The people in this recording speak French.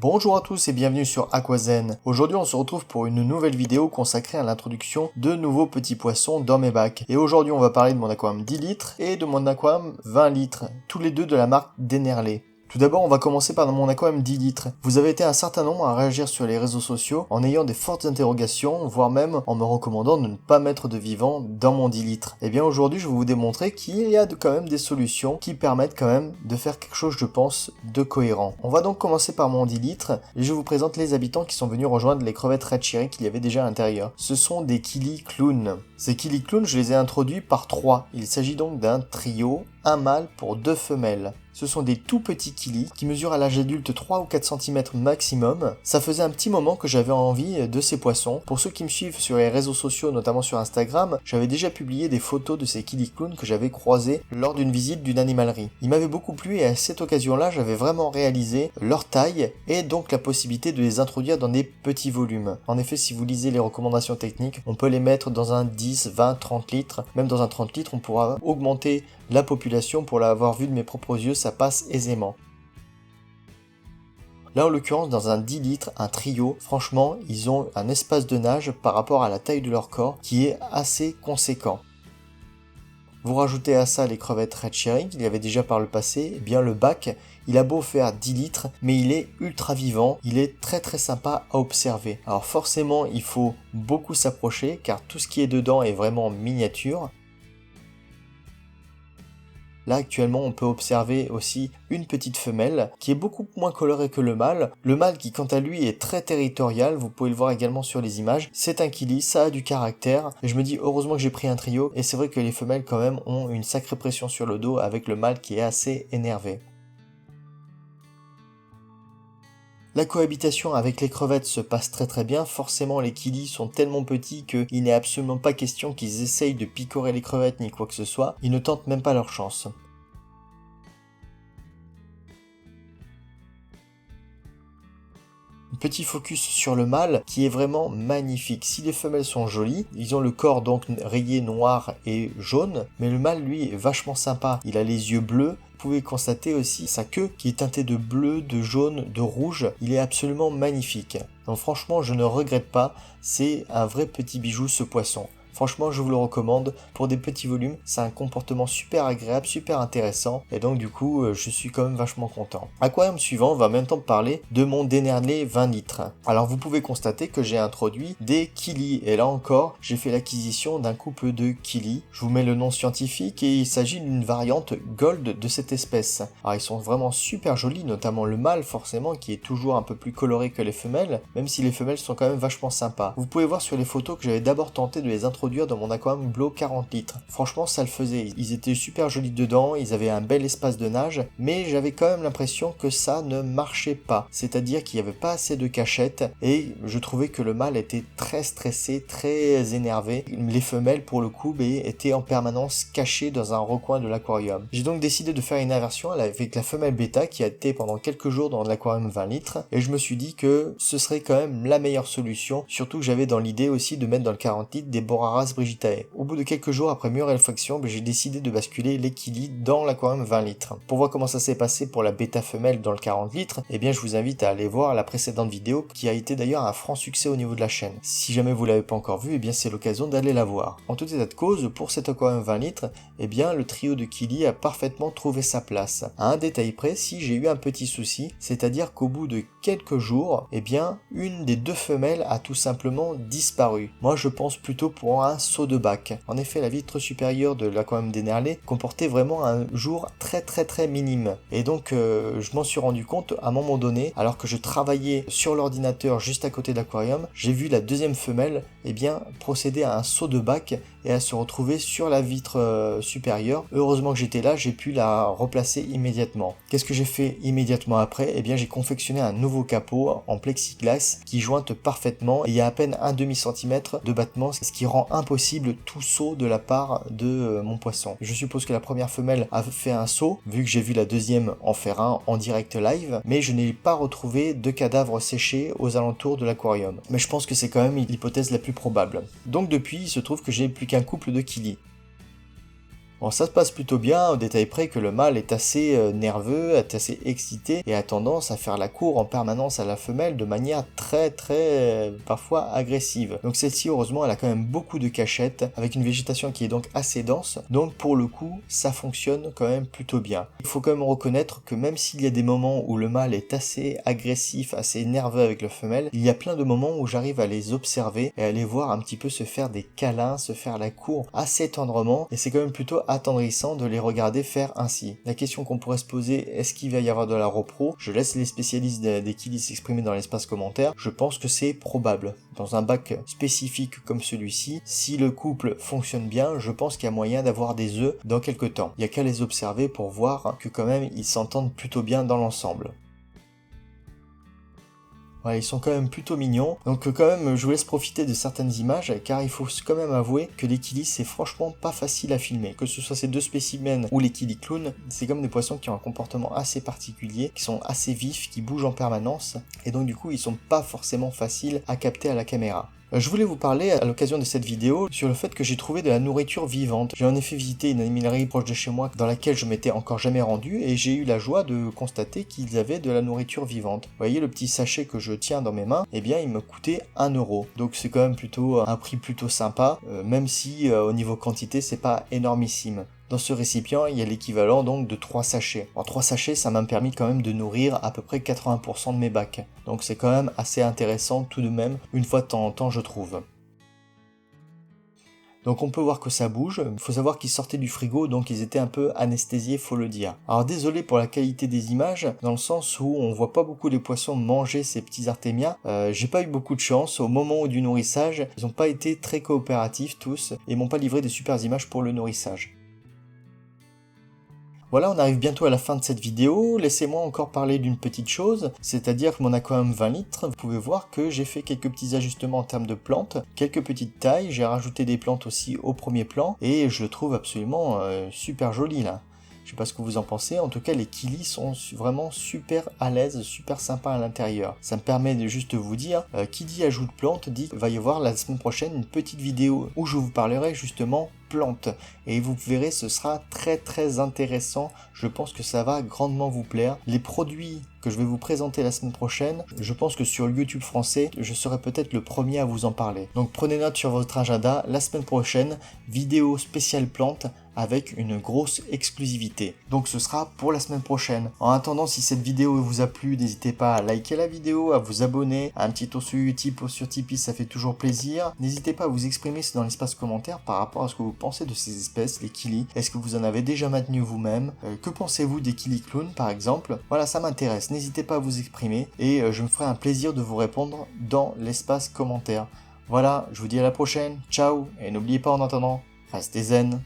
Bonjour à tous et bienvenue sur Aquazen. Aujourd'hui on se retrouve pour une nouvelle vidéo consacrée à l'introduction de nouveaux petits poissons dans mes bacs. Et aujourd'hui on va parler de mon aquarium 10 litres et de mon aquarium 20 litres, tous les deux de la marque Dennerley. Tout d'abord, on va commencer par mon aquarium 10 litres. Vous avez été un certain nombre à réagir sur les réseaux sociaux en ayant des fortes interrogations, voire même en me recommandant de ne pas mettre de vivant dans mon 10 litres. Et bien aujourd'hui, je vais vous démontrer qu'il y a quand même des solutions qui permettent quand même de faire quelque chose, je pense, de cohérent. On va donc commencer par mon 10 litres et je vous présente les habitants qui sont venus rejoindre les crevettes Red Cherry qu'il y avait déjà à l'intérieur. Ce sont des Kili Clown. Ces Kili Clown, je les ai introduits par 3. Il s'agit donc d'un trio, un mâle pour 2 femelles. Ce sont des tout petits Kili qui mesurent à l'âge adulte 3 ou 4 cm maximum. Ça faisait un petit moment que j'avais envie de ces poissons. Pour ceux qui me suivent sur les réseaux sociaux, notamment sur Instagram, j'avais déjà publié des photos de ces Kili Clown que j'avais croisés lors d'une visite d'une animalerie. Ils m'avaient beaucoup plu et à cette occasion-là, j'avais vraiment réalisé leur taille et donc la possibilité de les introduire dans des petits volumes. En effet, si vous lisez les recommandations techniques, on peut les mettre dans un 10, 20, 30 litres. Même dans un 30 litres, on pourra augmenter la population. Pour l'avoir vu de mes propres yeux, ça passe aisément. Là, en l'occurrence, dans un 10 litres, un trio, franchement, ils ont un espace de nage par rapport à la taille de leur corps qui est assez conséquent. Vous rajoutez à ça les crevettes Red Cherry qu'il y avait déjà par le passé, et bien le bac, il a beau faire 10 litres, mais il est ultra vivant, il est très sympa à observer. Alors forcément, il faut beaucoup s'approcher car tout ce qui est dedans est vraiment miniature. Là actuellement on peut observer aussi une petite femelle qui est beaucoup moins colorée que le mâle. Le mâle qui quant à lui est très territorial, vous pouvez le voir également sur les images. C'est un Kili, ça a du caractère et je me dis heureusement que j'ai pris un trio et c'est vrai que les femelles quand même ont une sacrée pression sur le dos avec le mâle qui est assez énervé. La cohabitation avec les crevettes se passe très bien, forcément les Kili sont tellement petits qu'il n'est absolument pas question qu'ils essayent de picorer les crevettes ni quoi que ce soit, ils ne tentent même pas leur chance. Petit focus sur le mâle qui est vraiment magnifique. Si les femelles sont jolies, ils ont le corps donc rayé noir et jaune, mais le mâle lui est vachement sympa. Il a les yeux bleus. Vous pouvez constater aussi sa queue qui est teintée de bleu, de jaune, de rouge. Il est absolument magnifique. Donc franchement, je ne regrette pas. C'est un vrai petit bijou ce poisson. Franchement, je vous le recommande. Pour des petits volumes, c'est un comportement super agréable, super intéressant. Et donc, du coup, je suis quand même vachement content. Aquarium suivant, on va en même temps parler de mon Dennerley 20 litres. Alors, vous pouvez constater que j'ai introduit des Kili. Et là encore, j'ai fait l'acquisition d'un couple de Kili. Je vous mets le nom scientifique et il s'agit d'une variante Gold de cette espèce. Alors, ils sont vraiment super jolis, notamment le mâle, forcément, qui est toujours un peu plus coloré que les femelles, même si les femelles sont quand même vachement sympas. Vous pouvez voir sur les photos que j'avais d'abord tenté de les introduire dans mon aquarium Blow 40 litres. Franchement, ça le faisait. Ils étaient super jolis dedans, ils avaient un bel espace de nage, mais j'avais quand même l'impression que ça ne marchait pas. C'est-à-dire qu'il n'y avait pas assez de cachette et je trouvais que le mâle était très stressé, très énervé. Les femelles, pour le coup, étaient en permanence cachées dans un recoin de l'aquarium. J'ai donc décidé de faire une inversion avec la femelle bêta qui a été pendant quelques jours dans l'aquarium 20 litres et je me suis dit que ce serait quand même la meilleure solution, surtout que j'avais dans l'idée aussi de mettre dans le 40 litres des Boraras Brigitae. Au bout de quelques jours après mûre réflexion, j'ai décidé de basculer les Kili dans l'aquarium 20 litres. Pour voir comment ça s'est passé pour la bêta femelle dans le 40 litres, eh bien je vous invite à aller voir la précédente vidéo qui a été d'ailleurs un franc succès au niveau de la chaîne. Si jamais vous l'avez pas encore vue, eh bien c'est l'occasion d'aller la voir. En tout état de cause, pour cet aquarium 20 litres, eh bien le trio de Kili a parfaitement trouvé sa place. À un détail près, si j'ai eu un petit souci, c'est-à-dire qu'au bout de quelques jours, eh bien une des 2 femelles a tout simplement disparu. Moi je pense plutôt pour un saut de bac. En effet, la vitre supérieure de l'aquarium Dennerley comportait vraiment un jour très minime. Et donc, je m'en suis rendu compte à un moment donné, alors que je travaillais sur l'ordinateur juste à côté de l'aquarium, j'ai vu la deuxième femelle, procéder à un saut de bac et à se retrouver sur la vitre supérieure. Heureusement que j'étais là, j'ai pu la replacer immédiatement. Qu'est-ce que j'ai fait immédiatement après? J'ai confectionné un nouveau capot en plexiglas qui jointe parfaitement et il y a à peine un demi-centimètre de battement, ce qui rend impossible tout saut de la part de mon poisson. Je suppose que la première femelle a fait un saut, vu que j'ai vu la deuxième en faire un en direct live, mais je n'ai pas retrouvé de cadavres séchés aux alentours de l'aquarium. Mais je pense que c'est quand même l'hypothèse la plus probable. Donc depuis, il se trouve que j'ai plus qu'un couple de Kili. Bon, ça se passe plutôt bien, au détail près que le mâle est assez nerveux, est assez excité et a tendance à faire la cour en permanence à la femelle de manière très parfois agressive. Donc celle-ci, heureusement, elle a quand même beaucoup de cachettes avec une végétation qui est donc assez dense. Donc pour le coup, ça fonctionne quand même plutôt bien. Il faut quand même reconnaître que même s'il y a des moments où le mâle est assez agressif, assez nerveux avec la femelle, il y a plein de moments où j'arrive à les observer et à les voir un petit peu se faire des câlins, se faire la cour assez tendrement, et c'est quand même plutôt attendrissant de les regarder faire ainsi. La question qu'on pourrait se poser, est-ce qu'il va y avoir de la repro? Je laisse les spécialistes des Killis s'exprimer dans l'espace commentaire. Je pense que c'est probable. Dans un bac spécifique comme celui-ci, si le couple fonctionne bien, je pense qu'il y a moyen d'avoir des œufs dans quelques temps. Il n'y a qu'à les observer pour voir que quand même ils s'entendent plutôt bien dans l'ensemble. Voilà, ils sont quand même plutôt mignons, donc quand même je vous laisse profiter de certaines images, car il faut quand même avouer que les Killis c'est franchement pas facile à filmer, que ce soit ces deux spécimens ou les Killis clowns, c'est comme des poissons qui ont un comportement assez particulier, qui sont assez vifs, qui bougent en permanence, et donc du coup ils sont pas forcément faciles à capter à la caméra. Je voulais vous parler à l'occasion de cette vidéo sur le fait que j'ai trouvé de la nourriture vivante. J'ai en effet visité une animalerie proche de chez moi dans laquelle je m'étais encore jamais rendu et j'ai eu la joie de constater qu'ils avaient de la nourriture vivante. Vous voyez le petit sachet que je tiens dans mes mains, eh bien il me coûtait 1 euro. Donc c'est quand même plutôt un prix plutôt sympa, même si au niveau quantité c'est pas énormissime. Dans ce récipient, il y a l'équivalent donc de 3 sachets. En 3 sachets, ça m'a permis quand même de nourrir à peu près 80% de mes bacs. Donc c'est quand même assez intéressant tout de même, une fois de temps en temps je trouve. Donc on peut voir que ça bouge, il faut savoir qu'ils sortaient du frigo, donc ils étaient un peu anesthésiés, faut le dire. Alors désolé pour la qualité des images, dans le sens où on voit pas beaucoup les poissons manger ces petits artémias. J'ai pas eu beaucoup de chance, au moment du nourrissage, ils n'ont pas été très coopératifs tous, et m'ont pas livré des super images pour le nourrissage. Voilà, on arrive bientôt à la fin de cette vidéo. Laissez-moi encore parler d'une petite chose, c'est-à-dire que mon aquarium 20 litres, vous pouvez voir que j'ai fait quelques petits ajustements en termes de plantes, quelques petites tailles, j'ai rajouté des plantes aussi au premier plan, et je le trouve absolument super joli là. Je sais pas ce que vous en pensez, en tout cas les Killis sont vraiment super à l'aise, super sympa à l'intérieur. Ça me permet de juste vous dire, qui dit ajout de plantes dit qu'il va y avoir la semaine prochaine une petite vidéo où je vous parlerai justement plantes. Et vous verrez, ce sera très intéressant. Je pense que ça va grandement vous plaire. Les produits que je vais vous présenter la semaine prochaine, je pense que sur YouTube français, je serai peut-être le premier à vous en parler. Donc prenez note sur votre agenda, la semaine prochaine, vidéo spéciale plantes avec une grosse exclusivité. Donc ce sera pour la semaine prochaine. En attendant, si cette vidéo vous a plu, n'hésitez pas à liker la vidéo, à vous abonner, à un petit tour sur YouTube ou sur Tipeee, ça fait toujours plaisir. N'hésitez pas à vous exprimer dans l'espace commentaire par rapport à ce que vous pensez de ces espèces, les Killis. Est-ce que vous en avez déjà maintenu vous-même? Que pensez-vous des Killis clowns par exemple? Voilà, ça m'intéresse. N'hésitez pas à vous exprimer et je me ferai un plaisir de vous répondre dans l'espace commentaire. Voilà, je vous dis à la prochaine. Ciao, et n'oubliez pas en attendant, restez zen.